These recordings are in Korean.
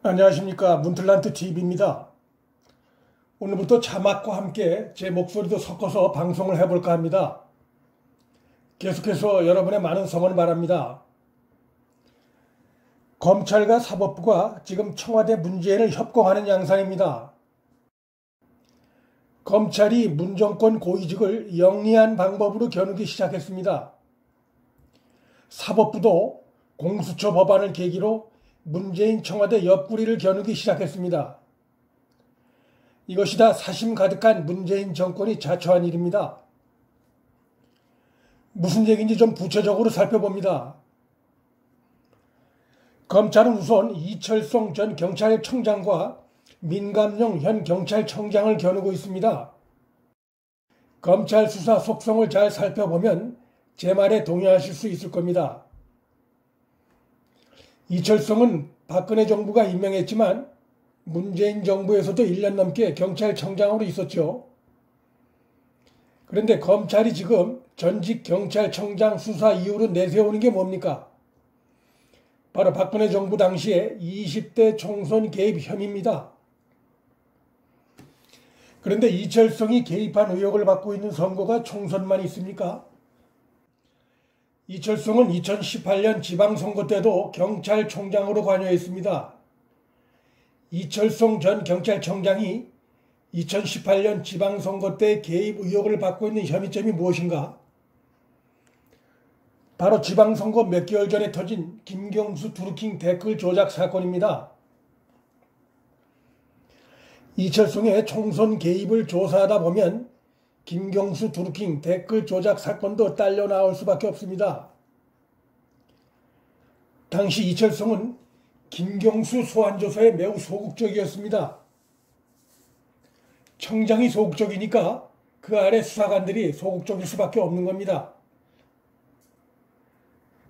안녕하십니까. 문틀란트 TV입니다. 오늘부터 자막과 함께 제 목소리도 섞어서 방송을 해볼까 합니다. 계속해서 여러분의 많은 성원 바랍니다. 검찰과 사법부가 지금 청와대 문재인을 협공하는 양상입니다. 검찰이 문정권 고위직을 영리한 방법으로 겨누기 시작했습니다. 사법부도 공수처 법안을 계기로 문재인 청와대 옆구리를 겨누기 시작했습니다. 이것이 다 사심 가득한 문재인 정권이 자초한 일입니다. 무슨 얘기인지 좀 구체적으로 살펴봅니다. 검찰은 우선 이철성 전 경찰청장과 민감용 현 경찰청장을 겨누고 있습니다. 검찰 수사 속성을 잘 살펴보면 제 말에 동의하실 수 있을 겁니다. 이철성은 박근혜 정부가 임명했지만 문재인 정부에서도 1년 넘게 경찰청장으로 있었죠. 그런데 검찰이 지금 전직 경찰청장 수사 이유로 내세우는 게 뭡니까? 바로 박근혜 정부 당시에 20대 총선 개입 혐의입니다. 그런데 이철성이 개입한 의혹을 받고 있는 선거가 총선만 있습니까? 이철성은 2018년 지방선거 때도 경찰총장으로 관여했습니다. 이철성 전 경찰청장이 2018년 지방선거 때 개입 의혹을 받고 있는 혐의점이 무엇인가? 바로 지방선거 몇 개월 전에 터진 김경수 드루킹 댓글 조작 사건입니다. 이철성의 총선 개입을 조사하다 보면 김경수 드루킹 댓글 조작 사건도 딸려 나올 수밖에 없습니다. 당시 이철성은 김경수 소환조사에 매우 소극적이었습니다. 청장이 소극적이니까 그 아래 수사관들이 소극적일 수밖에 없는 겁니다.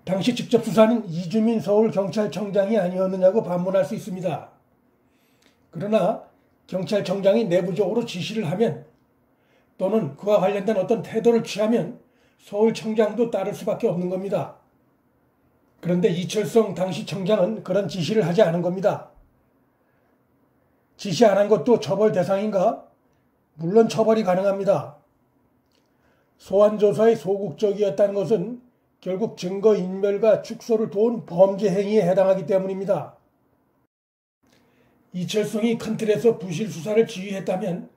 당시 직접 수사는 이주민 서울경찰청장이 아니었느냐고 반문할 수 있습니다. 그러나 경찰청장이 내부적으로 지시를 하면 또는 그와 관련된 어떤 태도를 취하면 서울청장도 따를 수밖에 없는 겁니다. 그런데 이철성 당시 청장은 그런 지시를 하지 않은 겁니다. 지시 안 한 것도 처벌 대상인가? 물론 처벌이 가능합니다. 소환조사에 소극적이었다는 것은 결국 증거인멸과 축소를 도운 범죄 행위에 해당하기 때문입니다. 이철성이 큰 틀에서 부실 수사를 지휘했다면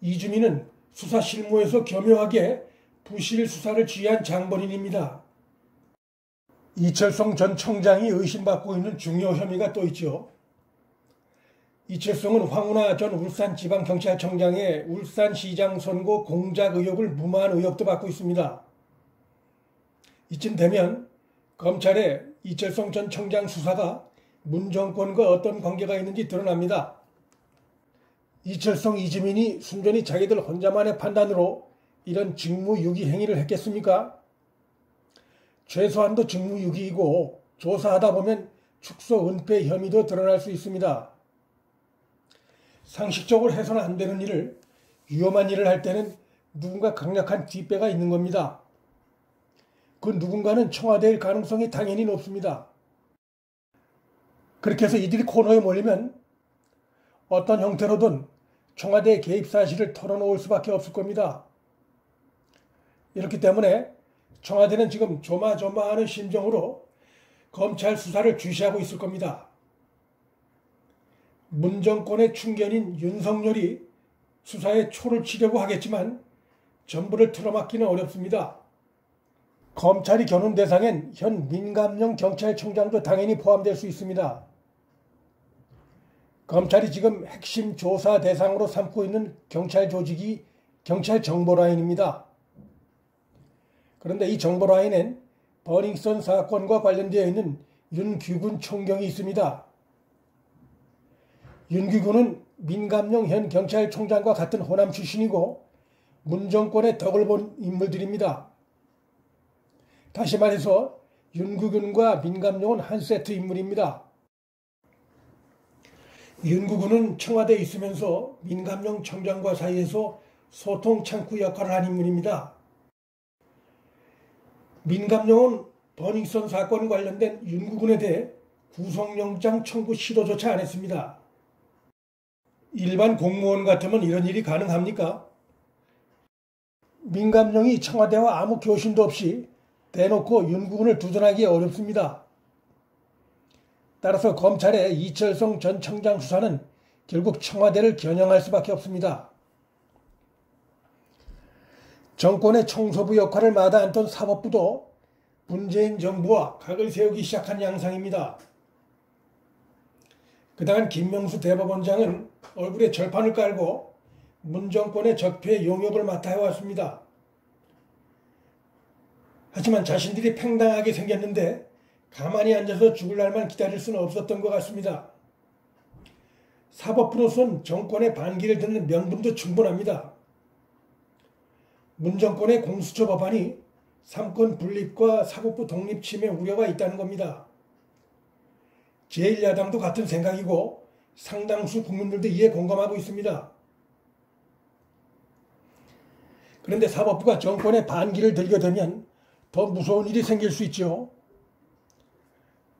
이주민은 수사 실무에서 교묘하게 부실 수사를 지휘한 장본인입니다. 이철성 전 청장이 의심받고 있는 중요 혐의가 또 있죠. 이철성은 황운하 전 울산지방경찰청장의 울산시장 선거 공작 의혹을 무마한 의혹도 받고 있습니다. 이쯤 되면 검찰의 이철성 전 청장 수사가 문정권과 어떤 관계가 있는지 드러납니다. 이철성, 이주민이 순전히 자기들 혼자만의 판단으로 이런 직무유기 행위를 했겠습니까? 최소한도 직무유기이고 조사하다 보면 축소 은폐 혐의도 드러날 수 있습니다. 상식적으로 해서는 안 되는 일을, 위험한 일을 할 때는 누군가 강력한 뒷배가 있는 겁니다. 그 누군가는 청와대일 가능성이 당연히 높습니다. 그렇게 해서 이들이 코너에 몰리면 어떤 형태로든 청와대 개입 사실을 털어놓을 수밖에 없을 겁니다. 이렇기 때문에 청와대는 지금 조마조마하는 심정으로 검찰 수사를 주시하고 있을 겁니다. 문정권의 충견인 윤석열이 수사에 초를 치려고 하겠지만 전부를 틀어막기는 어렵습니다. 검찰이 겨눈 대상엔 현 민감용 경찰청장도 당연히 포함될 수 있습니다. 검찰이 지금 핵심 조사 대상으로 삼고 있는 경찰 조직이 경찰정보라인입니다. 그런데 이 정보라인엔 버닝썬 사건과 관련되어 있는 윤규근 총경이 있습니다. 윤규근은 민감용 현 경찰총장과 같은 호남 출신이고 문정권의 덕을 본 인물들입니다. 다시 말해서 윤규근과 민감용은 한 세트 인물입니다. 윤규근은 청와대에 있으면서 민감용 청장과 사이에서 소통 창구 역할을 한 인물입니다. 민감용은 버닝썬 사건 관련된 윤규근에 대해 구속영장 청구 시도조차 안 했습니다. 일반 공무원 같으면 이런 일이 가능합니까? 민감령이 청와대와 아무 교신도 없이 대놓고 윤구군을 두둔하기 어렵습니다. 따라서 검찰의 이철성 전 청장 수사는 결국 청와대를 겨냥할 수밖에 없습니다. 정권의 청소부 역할을 마다않던 사법부도 문재인 정부와 각을 세우기 시작한 양상입니다. 그동안 김명수 대법원장은 얼굴에 절판을 깔고 문 정권의 적폐 용역을 맡아 해왔습니다. 하지만 자신들이 팽당하게 생겼는데 가만히 앉아서 죽을 날만 기다릴 수는 없었던 것 같습니다. 사법부로선 정권의 반기를 듣는 명분도 충분합니다. 문 정권의 공수처 법안이 삼권 분립과 사법부 독립 침해 우려가 있다는 겁니다. 제1야당도 같은 생각이고 상당수 국민들도 이에 공감하고 있습니다. 그런데 사법부가 정권의 반기를 들게 되면 더 무서운 일이 생길 수 있죠.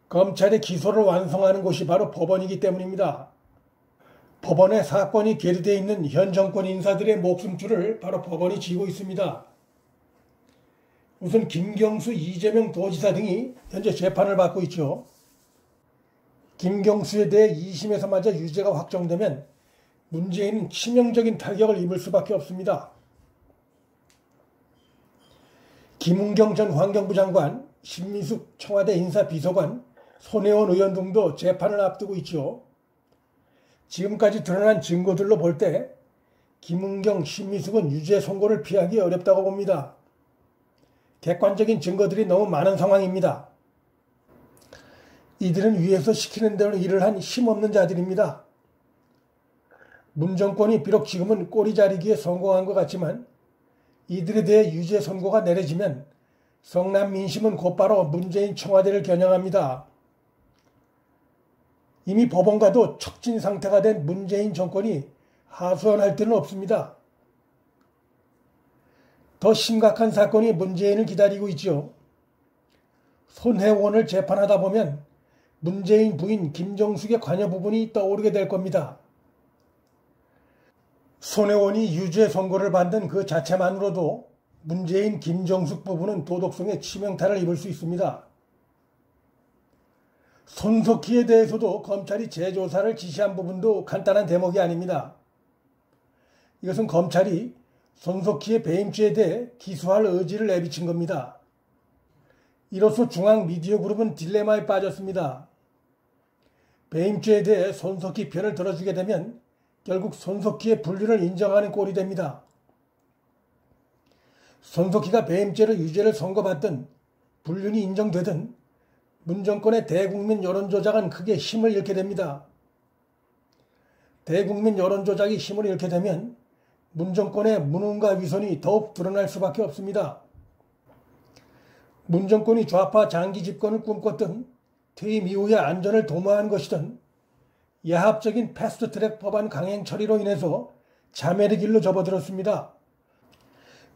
검찰의 기소를 완성하는 곳이 바로 법원이기 때문입니다. 법원에 사건이 계류되어 있는 현 정권 인사들의 목숨줄을 바로 법원이 쥐고 있습니다. 우선 김경수, 이재명 도지사 등이 현재 재판을 받고 있죠. 김경수에 대해 2심에서마저 유죄가 확정되면 문재인은 치명적인 타격을 입을 수밖에 없습니다. 김은경 전 환경부 장관, 신미숙 청와대 인사비서관, 손혜원 의원 등도 재판을 앞두고 있죠. 지금까지 드러난 증거들로 볼 때 김은경, 신미숙은 유죄 선고를 피하기 어렵다고 봅니다. 객관적인 증거들이 너무 많은 상황입니다. 이들은 위에서 시키는 대로 일을 한 힘없는 자들입니다. 문 정권이 비록 지금은 꼬리 자리기에 성공한 것 같지만 이들에 대해 유죄 선고가 내려지면 성남 민심은 곧바로 문재인 청와대를 겨냥합니다. 이미 법원과도 척진 상태가 된 문재인 정권이 하소연할 데는 없습니다. 더 심각한 사건이 문재인을 기다리고 있죠. 손혜원을 재판하다 보면 문재인 부인 김정숙의 관여 부분이 떠오르게 될 겁니다. 손혜원이 유죄 선고를 받는 그 자체만으로도 문재인 김정숙 부부는 도덕성에 치명타를 입을 수 있습니다. 손석희에 대해서도 검찰이 재조사를 지시한 부분도 간단한 대목이 아닙니다. 이것은 검찰이 손석희의 배임죄에 대해 기소할 의지를 내비친 겁니다. 이로써 중앙미디어그룹은 딜레마에 빠졌습니다. 배임죄에 대해 손석희 편을 들어주게 되면 결국 손석희의 분류를 인정하는 꼴이 됩니다. 손석희가 배임죄로 유죄를 선고받든 불륜이 인정되든 문 정권의 대국민 여론조작은 크게 힘을 잃게 됩니다. 대국민 여론조작이 힘을 잃게 되면 문 정권의 무능과 위선이 더욱 드러날 수밖에 없습니다. 문 정권이 좌파 장기 집권을 꿈꿨든 퇴임 이후의 안전을 도모한 것이든 야합적인 패스트트랙 법안 강행 처리로 인해서 자멸의 길로 접어들었습니다.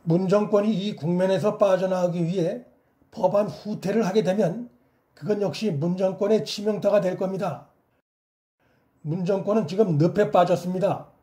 문 정권이 이 국면에서 빠져나가기 위해 법안 후퇴를 하게 되면 그건 역시 문 정권의 치명타가 될 겁니다. 문 정권은 지금 늪에 빠졌습니다.